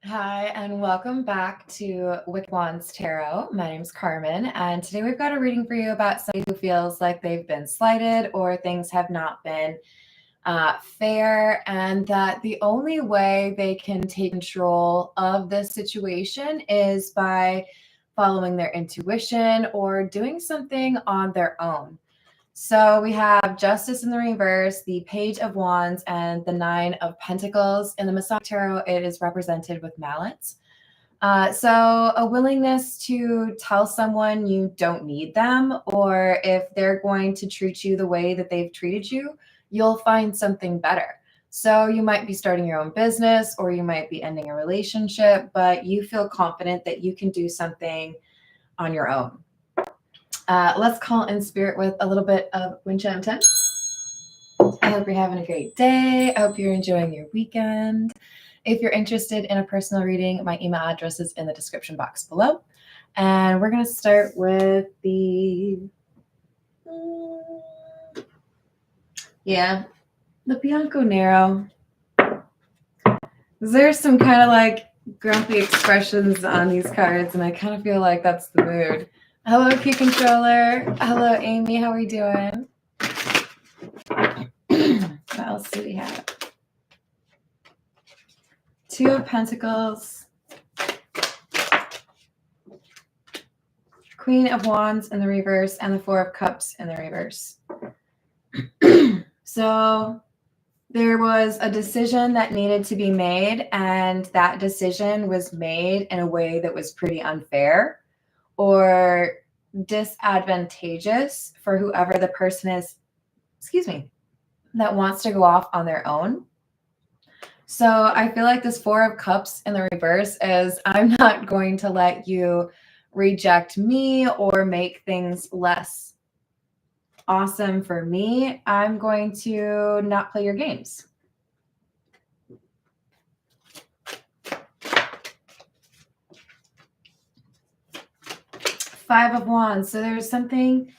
Hi, and welcome back to Wicked Wands Tarot. My name's Carmen, and today we've got a reading for you about somebody who feels like they've been slighted or things have not been fair, and that the only way they can take control of this situation is by following their intuition or doing something on their own. So we have Justice in the reverse, the Page of Wands, and the Nine of Pentacles. In the Masonic Tarot, it is represented with mallets. So a willingness to tell someone you don't need them, or if they're going to treat you the way that they've treated you, you'll find something better. So you might be starting your own business, or you might be ending a relationship, but you feel confident that you can do something on your own. Let's call in spirit with a little bit of wind chime 10. I hope you're having a great day. I hope you're enjoying your weekend. If you're interested in a personal reading, my email address is in the description box below. And we're going to start with the Bianco Nero. There's some kind of like grumpy expressions on these cards, and I kind of feel like that's the mood. Hello, Key Controller. Hello, Amy. How are you doing? What else do we have? Two of Pentacles. Queen of Wands in the reverse, and the Four of Cups in the reverse. So there was a decision that needed to be made, and that decision was made in a way that was pretty unfair or disadvantageous for whoever the person is, that wants to go off on their own. So I feel like this Four of Cups in the reverse is, I'm not going to let you reject me or make things less awesome for me. I'm going to not play your games. Five of Wands. So there's something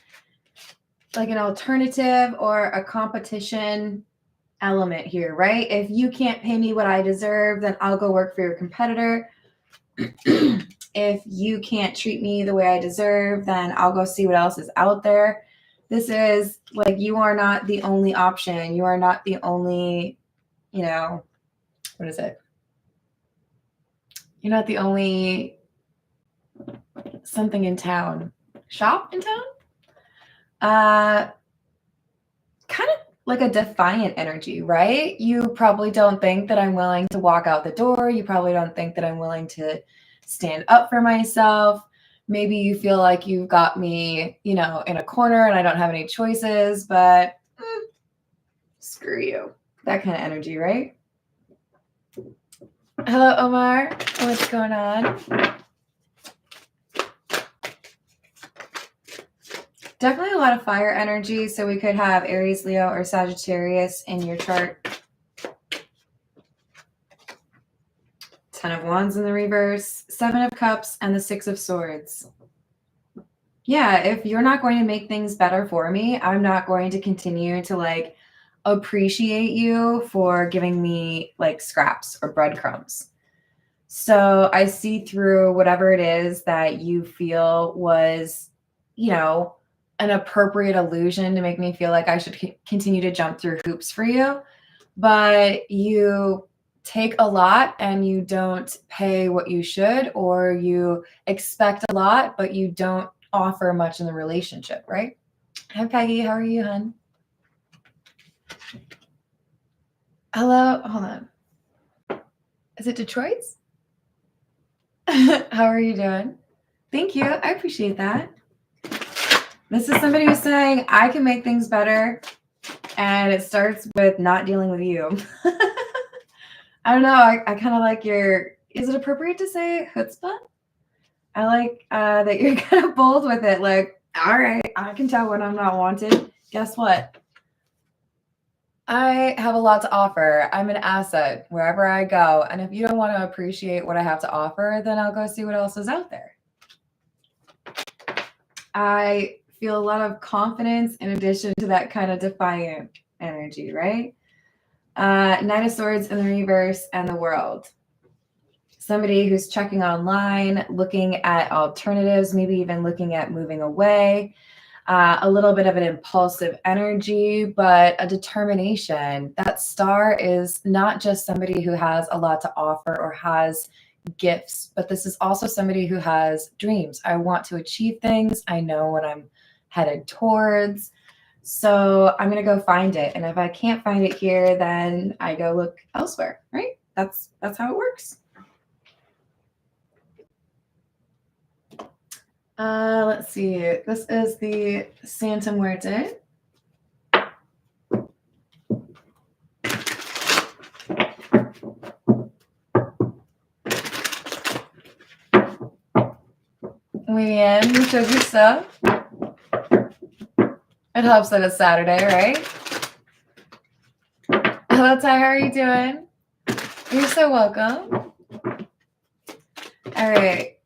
like an alternative or a competition element here, right? If you can't pay me what I deserve, then I'll go work for your competitor. If you can't treat me the way I deserve, then I'll go see what else is out there. This is like, you are not the only option. You are not the only, what is it? You're not the only something in town. Shop in town? Kind of like a defiant energy, right? You probably don't think that I'm willing to walk out the door. You probably don't think that I'm willing to stand up for myself. Maybe you feel like you've got me, in a corner and I don't have any choices, but screw you. That kind of energy, right? Hello, Omar. What's going on? Definitely a lot of fire energy. So we could have Aries, Leo, or Sagittarius in your chart. Ten of Wands in the reverse, Seven of Cups, and the Six of Swords. Yeah, if you're not going to make things better for me, I'm not going to continue to appreciate you for giving me scraps or breadcrumbs. So I see through whatever it is that you feel was, an appropriate illusion to make me feel like I should continue to jump through hoops for you. But you take a lot and you don't pay what you should, or you expect a lot, but you don't offer much in the relationship, right? Hi, Peggy. How are you, hon? Hello. Hold on. Is it Detroit's? How are you doing? Thank you. I appreciate that. This is somebody who's saying, I can make things better, and it starts with not dealing with you. I don't know. I kind of like your, is it appropriate to say chutzpah? I like that you're kind of bold with it. Like, all right, I can tell when I'm not wanted. Guess what? I have a lot to offer. I'm an asset wherever I go. And if you don't want to appreciate what I have to offer, then I'll go see what else is out there. I feel a lot of confidence in addition to that kind of defiant energy, right? Knight of Swords in the reverse, and the World. somebody who's checking online, looking at alternatives, maybe even looking at moving away. A little bit of an impulsive energy, but a determination. That star is not just somebody who has a lot to offer or has gifts, but this is also somebody who has dreams. I want to achieve things. I know what I'm headed towards. So I'm going to go find it. And if I can't find it here, then I go look elsewhere, right? That's how it works. Let's see. This is the Santa Muerte. Muy bien, mucho gusto. It helps that it's Saturday, right? Hello, Ty. How are you doing? You're so welcome. All right.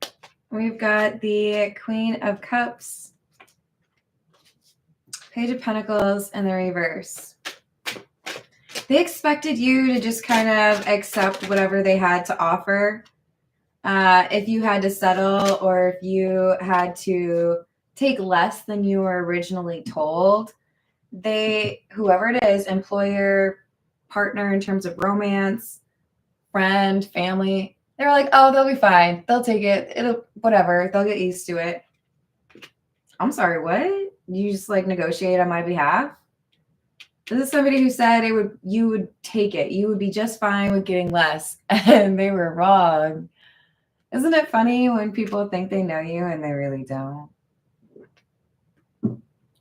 We've got the Queen of Cups, Page of Pentacles, and the reverse. They expected you to just kind of accept whatever they had to offer. If you had to settle or if you had to take less than you were originally told, whoever it is, employer, partner in terms of romance, friend, family, they were like, oh, they'll be fine. They'll take it. It'll, whatever. They'll get used to it. I'm sorry, what? You just like negotiate on my behalf? This is somebody who said you would take it. You would be just fine with getting less. And they were wrong. Isn't it funny when people think they know you and they really don't?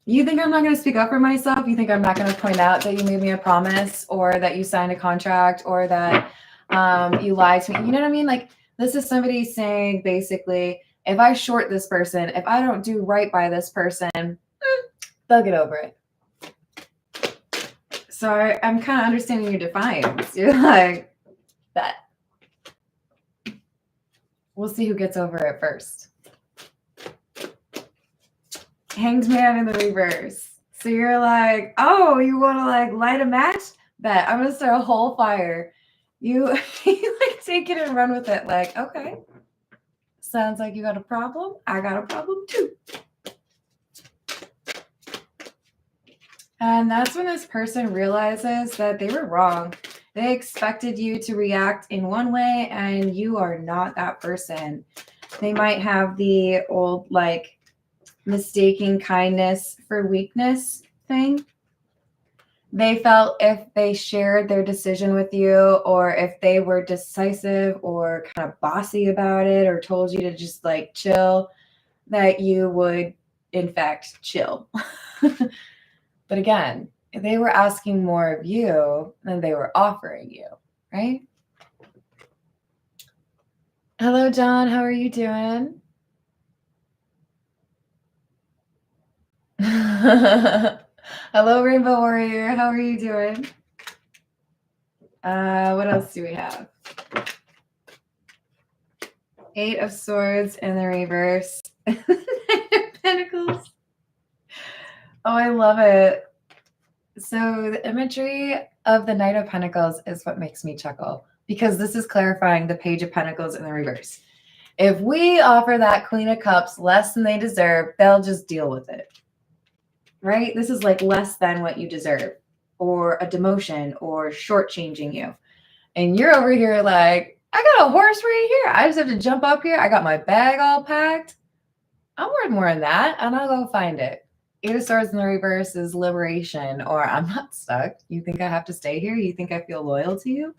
You think I'm not going to speak up for myself? You think I'm not going to point out that you made me a promise or that you signed a contract or that you lied to me? You know what I mean? Like, this is somebody saying basically, if I short this person, if I don't do right by this person, they'll get over it. So I'm kind of understanding your defiance. You're like, bet. We'll see who gets over it first. Hanged Man in the reverse. So you're like, oh, you want to like light a match? Bet. I'm going to start a whole fire. You like take it and run with it. Like, okay. Sounds like you got a problem. I got a problem too. And that's when this person realizes that they were wrong. They expected you to react in one way and you are not that person. They might have the old like mistaking kindness for weakness thing. They felt if they shared their decision with you or if they were decisive or kind of bossy about it or told you to just like chill, that you would in fact chill. But again, they were asking more of you than they were offering you, right? Hello, John. How are you doing? Hello, Rainbow Warrior. How are you doing? What else do we have? 8 of Swords in the reverse. Pentacles. Oh, I love it. So the imagery of the Knight of Pentacles is what makes me chuckle because this is clarifying the Page of Pentacles in the reverse. If we offer that Queen of Cups less than they deserve, they'll just deal with it. Right? This is like less than what you deserve or a demotion or shortchanging you. And you're over here like, I got a horse right here. I just have to jump up here. I got my bag all packed. I'm worth more than that and I'll go find it. 8 of Swords in the reverse is liberation, or I'm not stuck. You think I have to stay here? You think I feel loyal to you?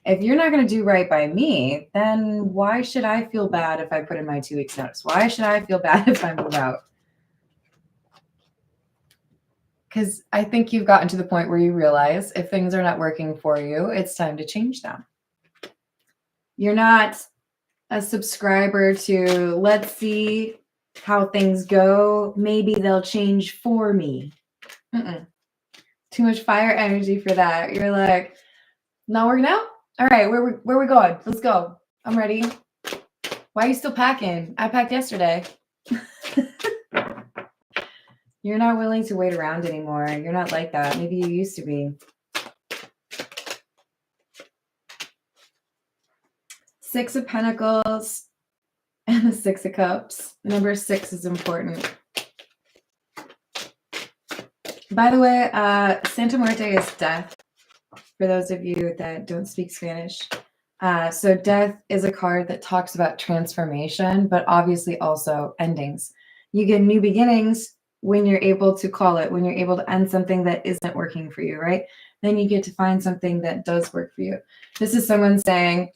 If you're not going to do right by me, then why should I feel bad if I put in my 2 weeks notice? Why should I feel bad if I move out? Because I think you've gotten to the point where you realize if things are not working for you, it's time to change them. You're not a subscriber to let's see how things go. Maybe they'll change for me. Too much fire energy for that. You're like, not working out? All right, where we going? Let's go. I'm ready. Why are you still packing? I packed yesterday. You're not willing to wait around anymore. You're not like that. Maybe you used to be. Six of Pentacles and the Six of Cups. Number 6 is important. By the way, Santa Muerte is death, for those of you that don't speak Spanish. So death is a card that talks about transformation, but obviously also endings. You get new beginnings when you're able to call it, when you're able to end something that isn't working for you, right? Then you get to find something that does work for you. This is someone saying,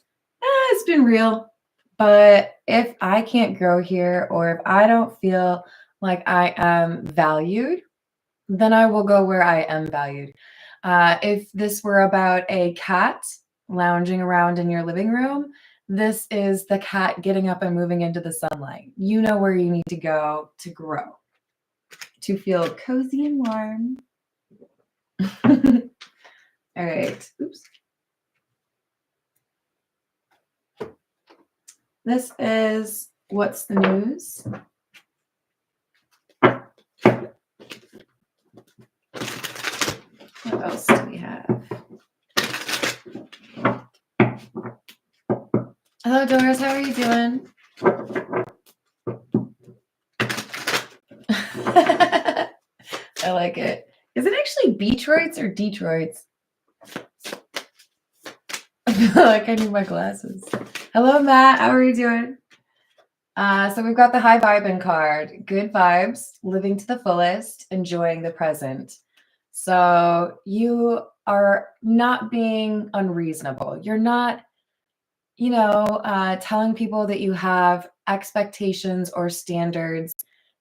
it's been real, but if I can't grow here, or if I don't feel like I am valued, then I will go where I am valued. If this were about a cat lounging around in your living room, this is the cat getting up and moving into the sunlight. You know where you need to go to grow, to feel cozy and warm. All right. Oops. This is What's the News? What else do we have? Hello, Doris. How are you doing? I like it. Is it actually Beatroids or Detroits? I feel like I need my glasses. Hello, Matt. How are you doing? So we've got the high vibing card. Good vibes, living to the fullest, enjoying the present. So you are not being unreasonable. You're not, telling people that you have expectations or standards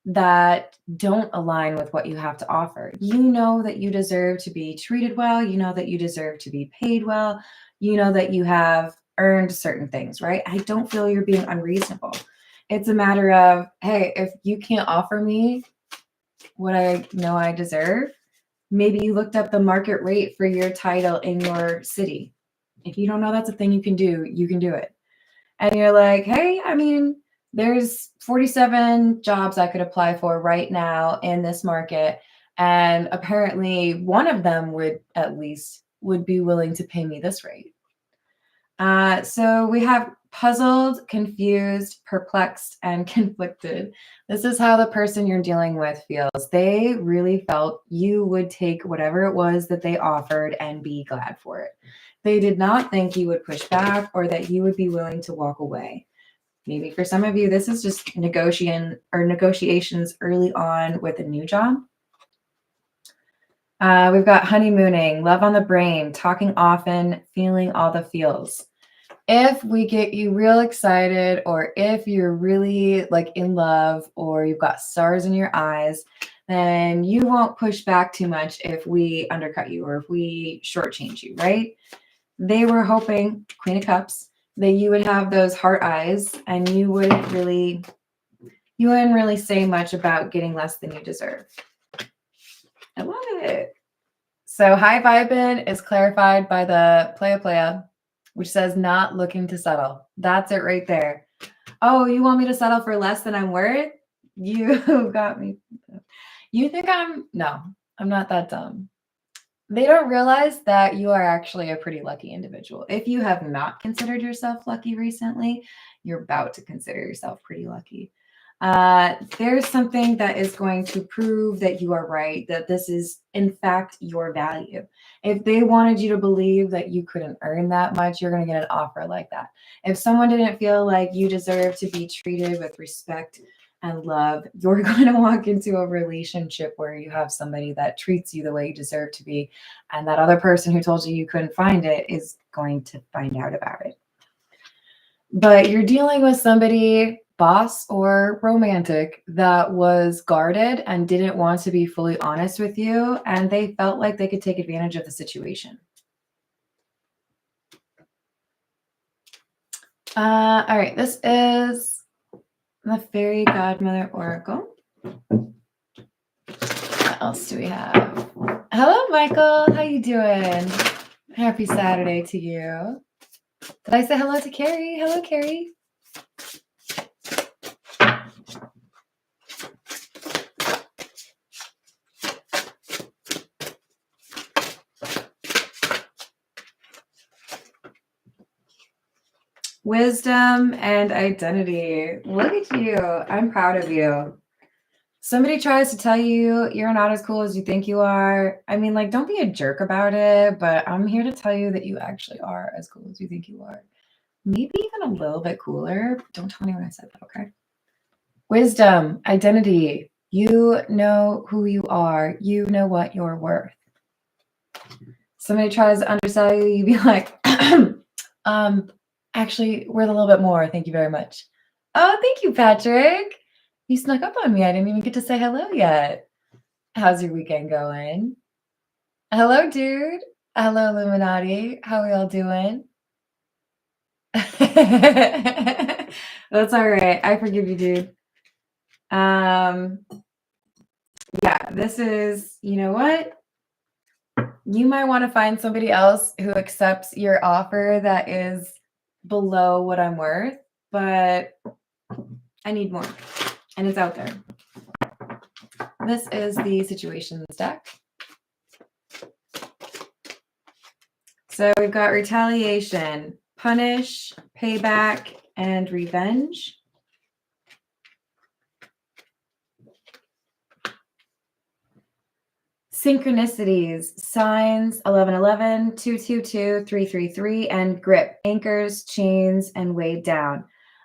that don't align with what you have to offer. You know that you deserve to be treated well. You know that you deserve to be paid well. You know that you have earned certain things, right? I don't feel you're being unreasonable. It's a matter of, hey, if you can't offer me what I know I deserve, maybe you looked up the market rate for your title in your city. If you don't know that's a thing you can do it. And you're like, hey, I mean, there's 47 jobs I could apply for right now in this market. And apparently one of them would be willing to pay me this rate. So we have puzzled, confused, perplexed, and conflicted. This is how the person you're dealing with feels. They really felt you would take whatever it was that they offered and be glad for it. They did not think you would push back or that you would be willing to walk away. Maybe for some of you, this is just negotiations early on with a new job. We've got honeymooning, love on the brain, talking often, feeling all the feels. If we get you real excited, or if you're really like in love, or you've got stars in your eyes, then you won't push back too much if we undercut you or if we shortchange you, right? They were hoping, Queen of Cups, that you would have those heart eyes and you wouldn't really say much about getting less than you deserve. I love it. So high vibin is clarified by the playa, which says not looking to settle. That's it right there. Oh, you want me to settle for less than I'm worth? You got me. You think no, I'm not that dumb. They don't realize that you are actually a pretty lucky individual. If you have not considered yourself lucky recently, you're about to consider yourself pretty lucky. There's something that is going to prove that you are right, that this is in fact your value. If they wanted you to believe that you couldn't earn that much, you're going to get an offer like that. If someone didn't feel like you deserve to be treated with respect and love, you're going to walk into a relationship where you have somebody that treats you the way you deserve to be, and that other person who told you you couldn't find it is going to find out about it. But you're dealing with somebody, boss or romantic, that was guarded and didn't want to be fully honest with you, and they felt like they could take advantage of the situation. All right, this is the Fairy Godmother Oracle. What else do we have? Hello, Michael. How you doing? Happy Saturday to you. Did I say hello to Carrie? Hello, Carrie. Wisdom and identity. Look at you. I'm proud of you. Somebody tries to tell you you're not as cool as you think you are. I mean, like, don't be a jerk about it, but I'm here to tell you that you actually are as cool as you think you are. Maybe even a little bit cooler. Don't tell anyone I said that, okay? Wisdom, identity. You know who you are. You know what you're worth. Somebody tries to undersell you, you be like, actually, worth a little bit more. Thank you very much. Oh, thank you, Patrick. You snuck up on me. I didn't even get to say hello yet. How's your weekend going? Hello, dude. Hello, Illuminati. How are y'all doing? That's all right. I forgive you, dude. Yeah, this is, you know what? You might want to find somebody else who accepts your offer that is below what I'm worth, but I need more, and it's out there. This is the situations deck. So we've got retaliation, punish, payback, and revenge. Synchronicities, signs, 1111, 222, 333, and grip, anchors, chains, and weighed down.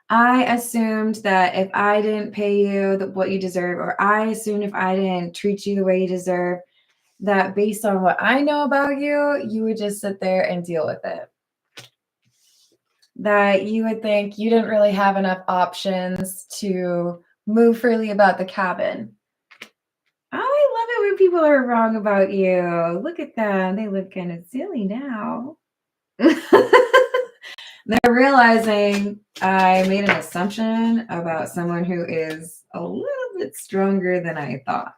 I assumed that if I didn't pay you what you deserve, or I assumed if I didn't treat you the way you deserve, that based on what I know about you, you would just sit there and deal with it. That you would think you didn't really have enough options to move freely about the cabin. I love it when people are wrong about you. Look at them. They look kind of silly now. They're realizing I made an assumption about someone who is a little bit stronger than I thought.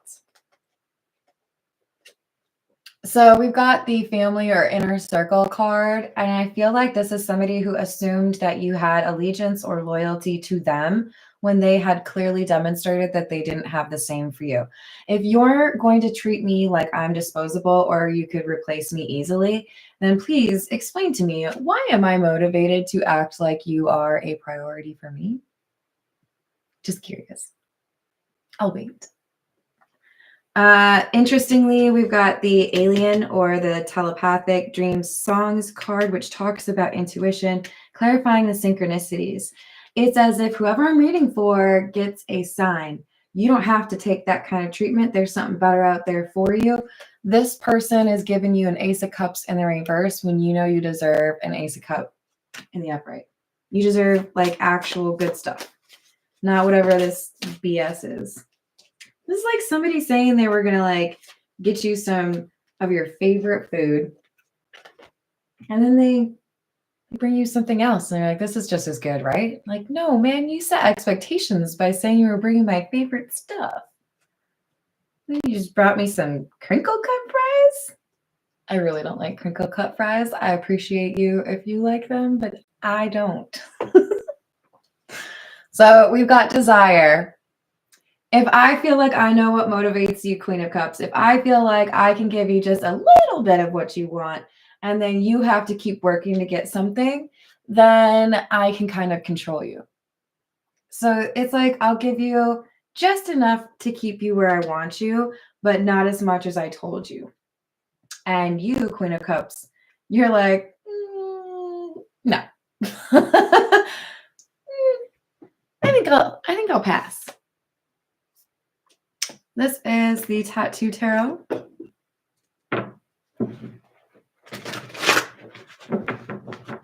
So we've got the family or inner circle card, and I feel like this is somebody who assumed that you had allegiance or loyalty to them when they had clearly demonstrated that they didn't have the same for you. If you're going to treat me like I'm disposable or you could replace me easily, then please explain to me, why am I motivated to act like you are a priority for me? Just curious. I'll wait. Interestingly, we've got the alien or the telepathic dreams songs card, which talks about intuition, clarifying the synchronicities. It's as if whoever I'm reading for gets a sign. You don't have to take that kind of treatment. There's something better out there for you. This person is giving you an Ace of Cups in the reverse when you know you deserve an Ace of Cups in the upright. You deserve like actual good stuff, not whatever this BS is. This is like somebody saying they were going to like get you some of your favorite food. And then they bring you something else. And they're like, this is just as good, right? Like, no, man, you set expectations by saying you were bringing my favorite stuff. You just brought me some crinkle cut fries. I really don't like crinkle cut fries. I appreciate you if you like them, but I don't. So we've got desire. If I feel like I know what motivates you, Queen of Cups, if I feel like I can give you just a little bit of what you want, and then you have to keep working to get something, then I can kind of control you. So it's like, I'll give you just enough to keep you where I want you, but not as much as I told you. And you, Queen of Cups, you're like, no. I think I'll pass. This is the Tattoo Tarot.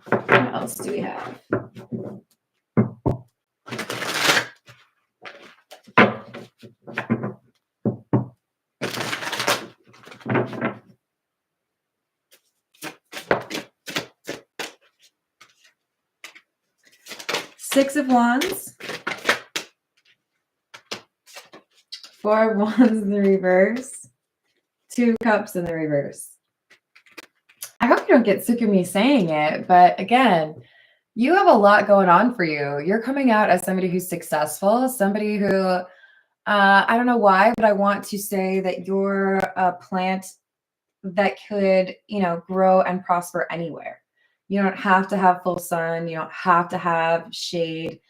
What else do we have? Six of Wands. Four of Wands in the reverse. Two Cups in the reverse. I hope you don't get sick of me saying it, but again, you have a lot going on for you. You're coming out as somebody who's successful, somebody who, I don't know why, but I want to say that you're a plant that could, grow and prosper anywhere. You don't have to have full sun. You don't have to have shade.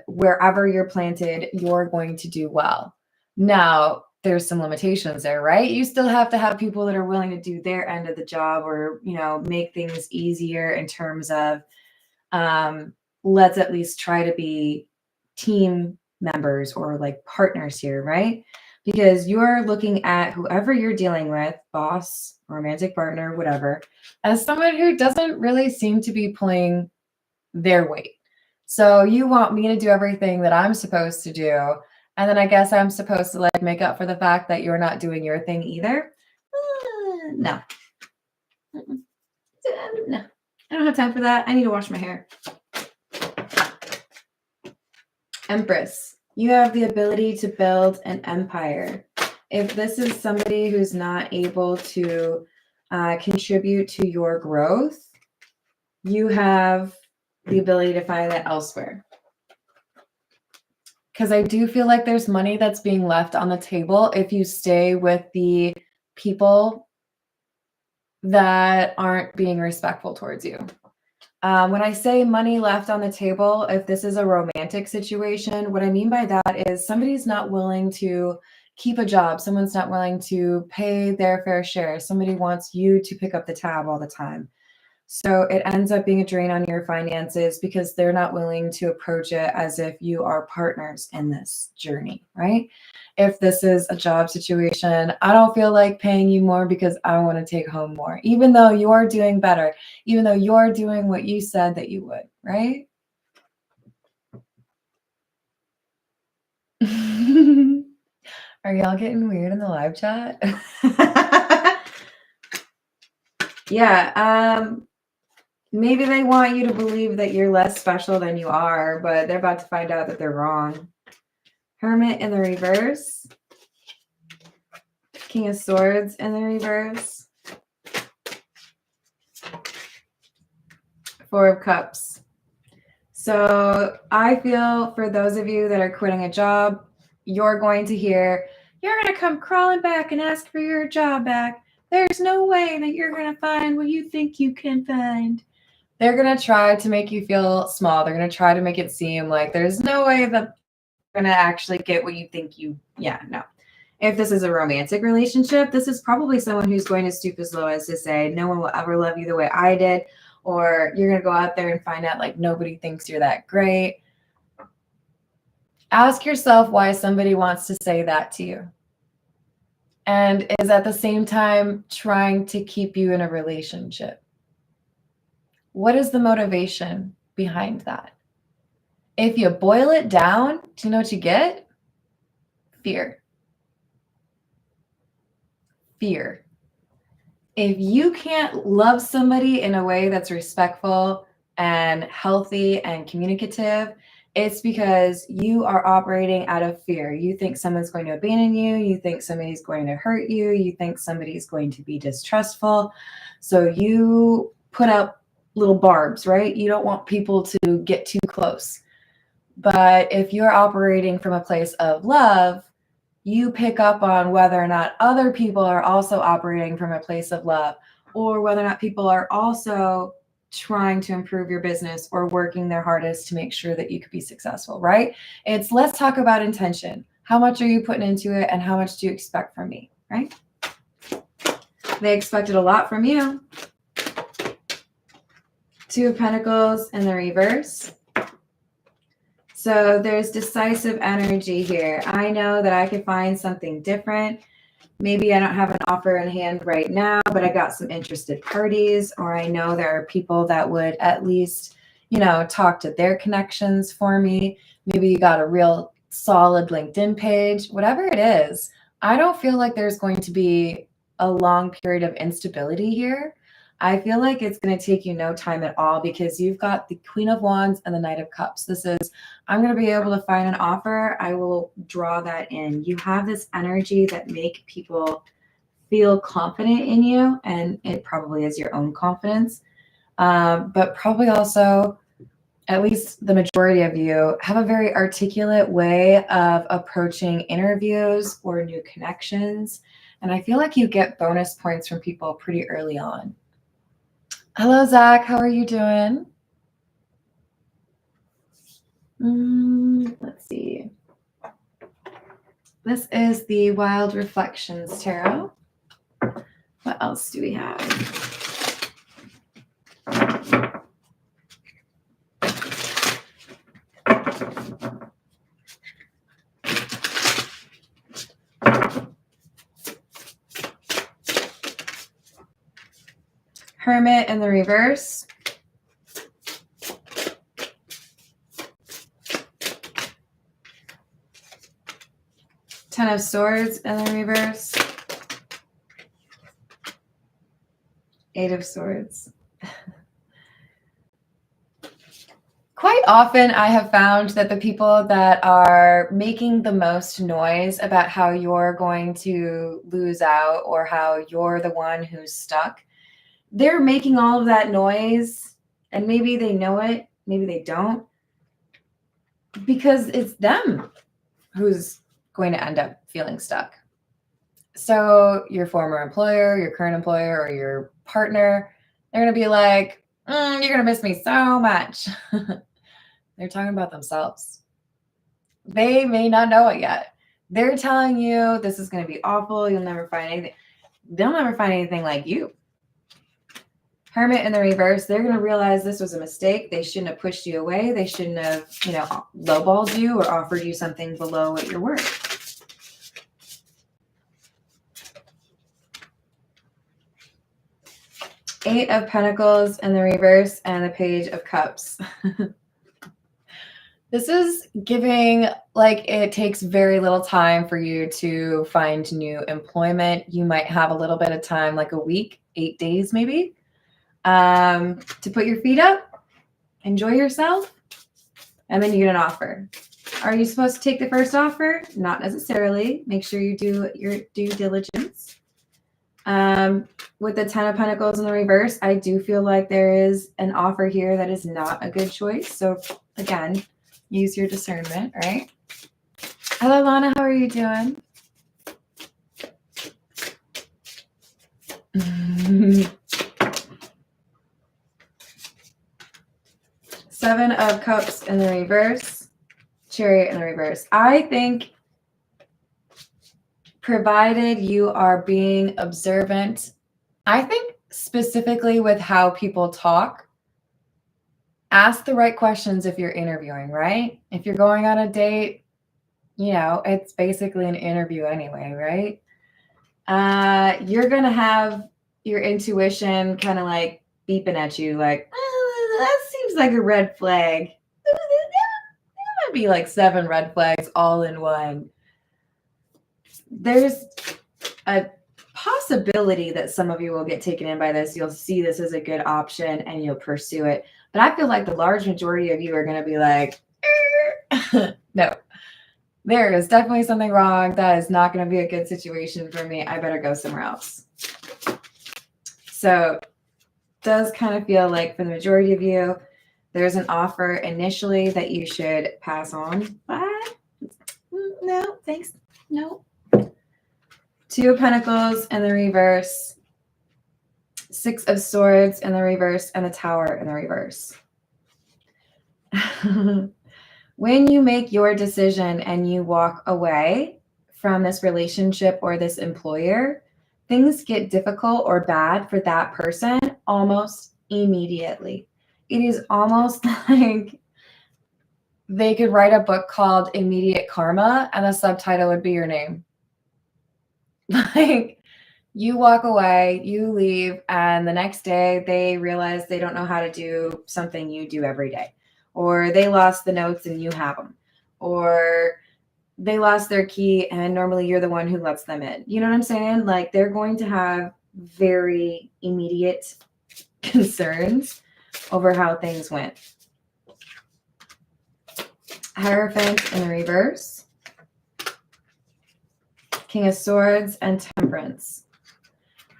Wherever you're planted, you're going to do well. Now, there's some limitations there, right? You still have to have people that are willing to do their end of the job, or, make things easier in terms of, let's at least try to be team members or like partners here, right? Because you're looking at whoever you're dealing with, boss, romantic partner, whatever, as someone who doesn't really seem to be pulling their weight. So you want me to do everything that I'm supposed to do. And then I guess I'm supposed to like make up for the fact that you're not doing your thing either. No. No. I don't have time for that. I need to wash my hair. Empress, you have the ability to build an empire. If this is somebody who's not able to contribute to your growth, you have the ability to find that elsewhere. Because I do feel like there's money that's being left on the table if you stay with the people that aren't being respectful towards you. When I say money left on the table, if this is a romantic situation, what I mean by that is somebody's not willing to keep a job. Someone's not willing to pay their fair share. Somebody wants you to pick up the tab all the time. So it ends up being a drain on your finances because they're not willing to approach it as if you are partners in this journey, right? If this is a job situation, I don't feel like paying you more because I want to take home more, even though you're doing better, even though you're doing what you said that you would, right? Are y'all getting weird in the live chat? Yeah, maybe they want you to believe that you're less special than you are, but they're about to find out that they're wrong. Hermit in the reverse. King of Swords in the reverse. Four of Cups. So I feel for those of you that are quitting a job, you're going to hear, you're going to come crawling back and ask for your job back. There's no way that you're going to find what you think you can find. They're going to try to make you feel small. They're going to try to make it seem like there's no way that you're going to actually get what you think you, no. If this is a romantic relationship, this is probably someone who's going to stoop as low as to say, no one will ever love you the way I did. Or you're going to go out there and find out like nobody thinks you're that great. Ask yourself why somebody wants to say that to you. And is at the same time trying to keep you in a relationship. What is the motivation behind that? If you boil it down, do you know what you get? Fear. Fear. If you can't love somebody in a way that's respectful and healthy and communicative, it's because you are operating out of fear. You think someone's going to abandon you. You think somebody's going to hurt you. You think somebody's going to be distrustful. So you put up little barbs, right? You don't want people to get too close. But if you're operating from a place of love, you pick up on whether or not other people are also operating from a place of love, or whether or not people are also trying to improve your business or working their hardest to make sure that you could be successful, right? It's let's talk about intention. How much are you putting into it and how much do you expect from me, right? They expected a lot from you. Two of Pentacles in the reverse. So there's decisive energy here. I know that I could find something different. Maybe I don't have an offer in hand right now, but I got some interested parties, or I know there are people that would at least, talk to their connections for me. Maybe you got a real solid LinkedIn page, whatever it is. I don't feel like there's going to be a long period of instability here. I feel like it's going to take you no time at all because you've got the Queen of Wands and the Knight of Cups. This is, I'm going to be able to find an offer. I will draw that in. You have this energy that make people feel confident in you, and it probably is your own confidence. But probably also, at least the majority of you, have a very articulate way of approaching interviews or new connections. And I feel like you get bonus points from people pretty early on. Hello, Zach. How are you doing? Let's see. This is the Wild Reflections Tarot. What else do we have? Hermit in the reverse. Ten of Swords in the reverse. Eight of Swords. Quite often I have found that the people that are making the most noise about how you're going to lose out or how you're the one who's stuck, they're making all of that noise, and maybe they know it, maybe they don't, because it's them who's going to end up feeling stuck. So your former employer, your current employer, or your partner, they're going to be like, you're going to miss me so much. They're talking about themselves. They may not know it yet. They're telling you this is going to be awful. You'll never find anything. They'll never find anything like you. Hermit in the reverse, they're going to realize this was a mistake. They shouldn't have pushed you away. They shouldn't have, lowballed you or offered you something below what you're worth. Eight of Pentacles in the reverse and the Page of Cups. This is giving like it takes very little time for you to find new employment. You might have a little bit of time, like a week, 8 days maybe, to put your feet up, enjoy yourself, and then you get an offer. Are you supposed to take the first offer? Not necessarily. Make sure you do your due diligence. With the Ten of Pentacles in the reverse, I do feel like there is an offer here that is not a good choice. So again, use your discernment, right? Hello, Lana. How are you doing? Seven of Cups in the reverse, Chariot in the reverse. I think provided you are being observant, I think specifically with how people talk, ask the right questions if you're interviewing, right? If you're going on a date, it's basically an interview anyway, right? You're going to have your intuition kind of like beeping at you like, that seems like a red flag. There might be like 7 red flags all in one. There's a possibility that some of you will get taken in by this. You'll see this as a good option and you'll pursue it. But I feel like the large majority of you are going to be like, no, there is definitely something wrong. That is not going to be a good situation for me. I better go somewhere else. So it does kind of feel like for the majority of you, there's an offer initially that you should pass on. But no, thanks. No. Two of Pentacles in the reverse, Six of Swords in the reverse, and the Tower in the reverse. When you make your decision and you walk away from this relationship or this employer, things get difficult or bad for that person almost immediately. It is almost like they could write a book called Immediate Karma and the subtitle would be your name. Like, you walk away, you leave, and the next day they realize they don't know how to do something you do every day. Or they lost the notes and you have them. Or they lost their key and normally you're the one who lets them in. You know what I'm saying? Like, they're going to have very immediate concerns over how things went. Hierophant in the reverse. King of Swords and Temperance.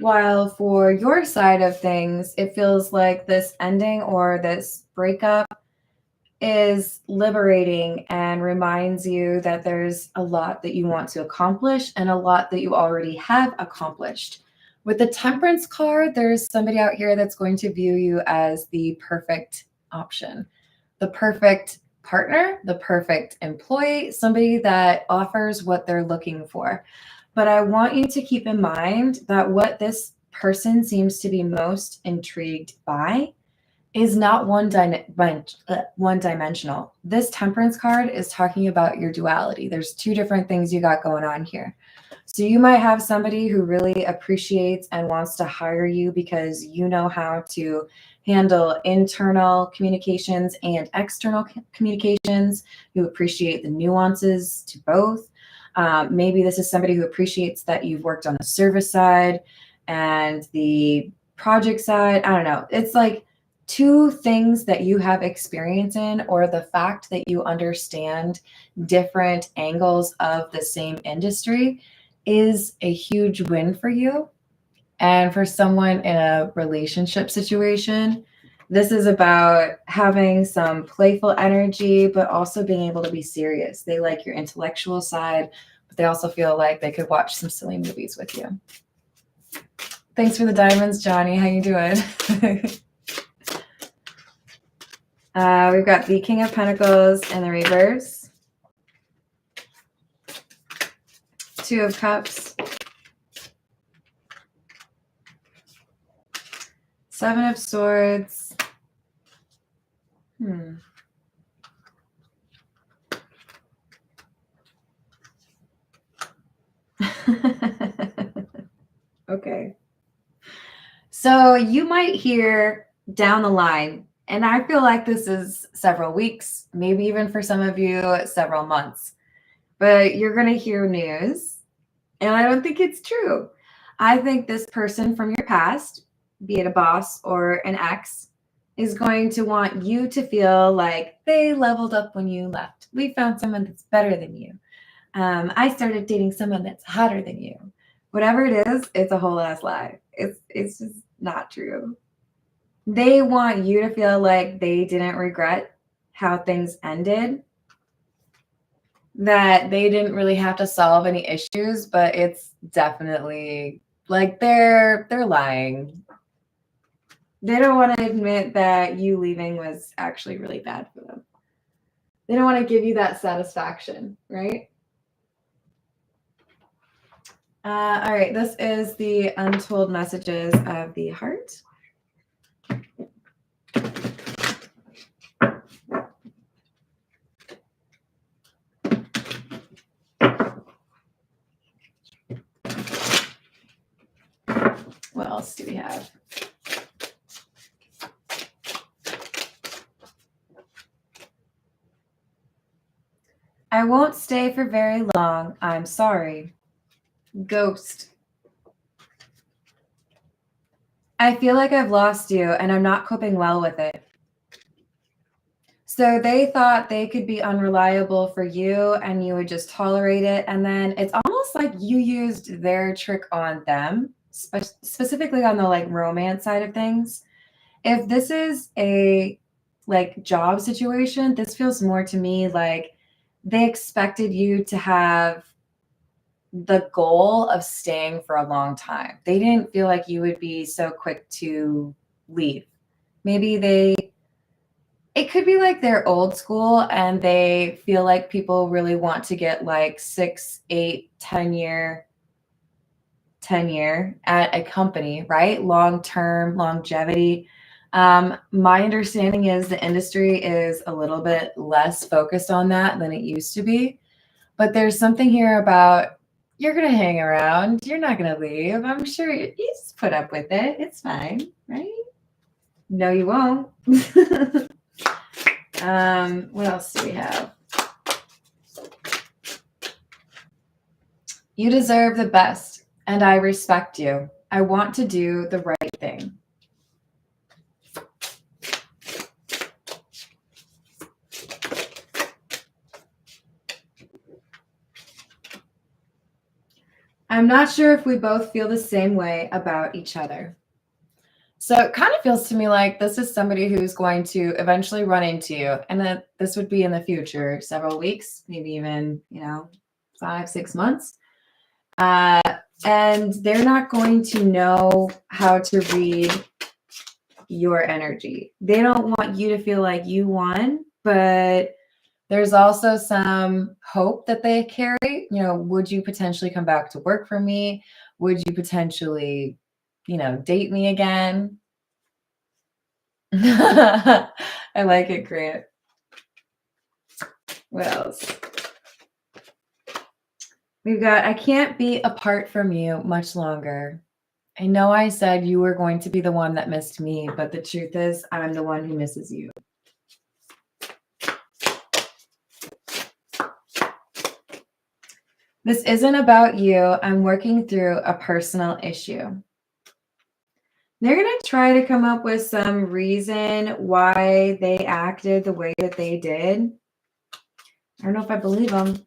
While for your side of things, it feels like this ending or this breakup is liberating and reminds you that there's a lot that you want to accomplish and a lot that you already have accomplished. With the Temperance card, there's somebody out here that's going to view you as the perfect option, the perfect partner, the perfect employee, somebody that offers what they're looking for. But I want you to keep in mind that what this person seems to be most intrigued by is not one dimensional. This Temperance card is talking about your duality. There's two different things you got going on here. So you might have somebody who really appreciates and wants to hire you because you know how to handle internal communications and external communications, who appreciate the nuances to both. Maybe this is somebody who appreciates that you've worked on the service side and the project side. I don't know. It's like two things that you have experience in, or the fact that you understand different angles of the same industry is a huge win for you. And for someone in a relationship situation, this is about having some playful energy, but also being able to be serious. They like your intellectual side, but they also feel like they could watch some silly movies with you. Thanks for the diamonds, Johnny. How you doing? We've got the King of Pentacles in the reverse. Two of Cups. Seven of Swords. Okay. So you might hear down the line, and I feel like this is several weeks, maybe even for some of you, several months, but you're going to hear news, and I don't think it's true. I think this person from your past, be it a boss or an ex, is going to want you to feel like they leveled up when you left. We found someone that's better than you. I started dating someone that's hotter than you. Whatever it is, it's a whole ass lie. It's just not true. They want you to feel like they didn't regret how things ended, that they didn't really have to solve any issues, but it's definitely like they're lying. They don't want to admit that you leaving was actually really bad for them. They don't want to give you that satisfaction, right? All right, this is the untold messages of the heart. What else do we have? I won't stay for very long. I'm sorry. Ghost. I feel like I've lost you and I'm not coping well with it. So they thought they could be unreliable for you and you would just tolerate it. And then it's almost like you used their trick on them, specifically on the like romance side of things. If this is a like job situation, this feels more to me like they expected you to have the goal of staying for a long time. They didn't feel like you would be so quick to leave. Maybe it could be like they're old school and they feel like people really want to get like 6, 8, 10-year tenure at a company, right? Long-term longevity. My understanding is the industry is a little bit less focused on that than it used to be. But there's something here about you're going to hang around. You're not going to leave. I'm sure you just put up with it. It's fine, right? No, you won't. What else do we have? You deserve the best, and I respect you. I want to do the right thing. I'm not sure if we both feel the same way about each other. So it kind of feels to me like this is somebody who's going to eventually run into you, and that this would be in the future, several weeks, maybe even, 5, 6 months. And they're not going to know how to read your energy. They don't want you to feel like you won, but there's also some hope that they carry. You know, would you potentially come back to work for me? Would you potentially, you know, date me again? I like it, Grant. What else? We've got, I can't be apart from you much longer. I know I said you were going to be the one that missed me, but the truth is I'm the one who misses you. This isn't about you. I'm working through a personal issue. They're going to try to come up with some reason why they acted the way that they did. I don't know if I believe them.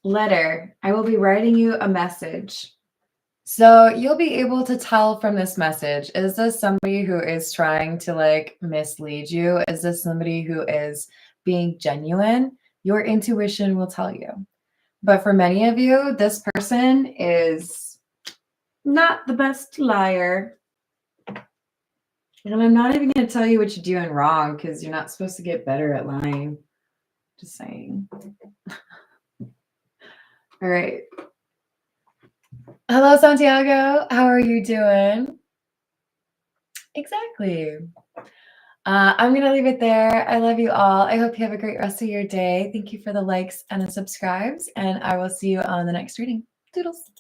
Letter. I will be writing you a message. So you'll be able to tell from this message, is this somebody who is trying to like mislead you? Is this somebody who is being genuine? Your intuition will tell you. But for many of you, this person is not the best liar. And I'm not even going to tell you what you're doing wrong because you're not supposed to get better at lying. Just saying. All right. Hello, Santiago. How are you doing? Exactly. I'm going to leave it there. I love you all. I hope you have a great rest of your day. Thank you for the likes and the subscribes, and I will see you on the next reading. Doodles.